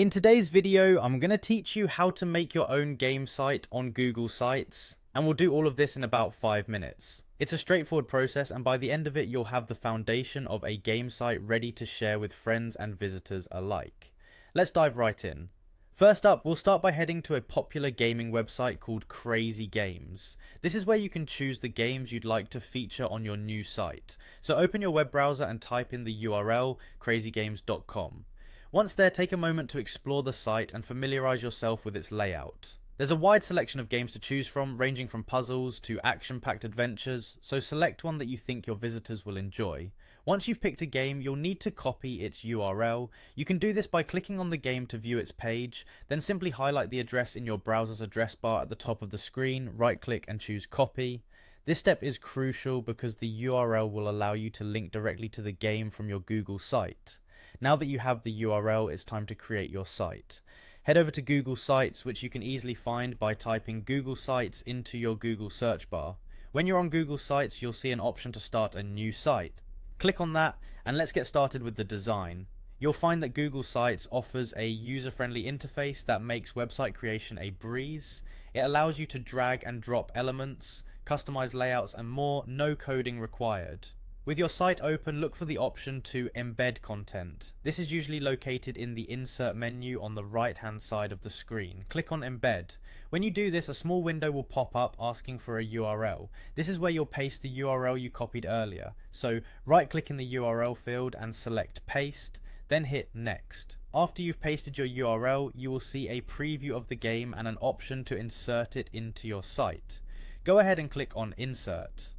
In today's video, I'm going to teach you how to make your own game site on Google Sites, and we'll do all of this in about 5 minutes. It's a straightforward process, and by the end of it, you'll have the foundation of a game site ready to share with friends and visitors alike. Let's dive right in. First up, we'll start by heading to a popular gaming website called Crazy Games. This is where you can choose the games you'd like to feature on your new site. So open your web browser and type in the URL crazygames.com. Once there, take a moment to explore the site and familiarize yourself with its layout. There's a wide selection of games to choose from, ranging from puzzles to action-packed adventures, so select one that you think your visitors will enjoy. Once you've picked a game, you'll need to copy its URL. You can do this by clicking on the game to view its page, then simply highlight the address in your browser's address bar at the top of the screen, right-click and choose Copy. This step is crucial because the URL will allow you to link directly to the game from your Google site. Now that you have the URL, it's time to create your site. Head over to Google Sites, which you can easily find by typing Google Sites into your Google search bar. When you're on Google Sites, you'll see an option to start a new site. Click on that, and let's get started with the design. You'll find that Google Sites offers a user-friendly interface that makes website creation a breeze. It allows you to drag and drop elements, customize layouts, and more, no coding required. With your site open, look for the option to embed content. This is usually located in the insert menu on the right hand side of the screen. Click on embed. When you do this, a small window will pop up asking for a URL. This is where you'll paste the URL you copied earlier. So right click in the URL field and select paste, then hit next. After you've pasted your URL, you will see a preview of the game and an option to insert it into your site. Go ahead and click on insert.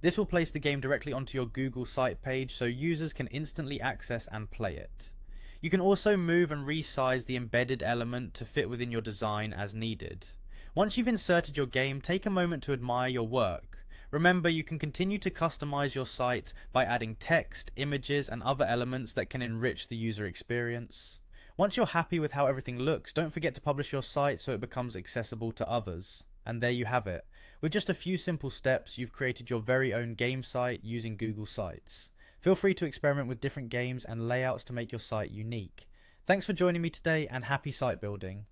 This will place the game directly onto your Google site page so users can instantly access and play it. You can also move and resize the embedded element to fit within your design as needed. Once you've inserted your game, take a moment to admire your work. Remember, you can continue to customize your site by adding text, images, and other elements that can enrich the user experience. Once you're happy with how everything looks, don't forget to publish your site so it becomes accessible to others. And there you have it. With just a few simple steps, you've created your very own game site using Google Sites. Feel free to experiment with different games and layouts to make your site unique. Thanks for joining me today, and happy site building.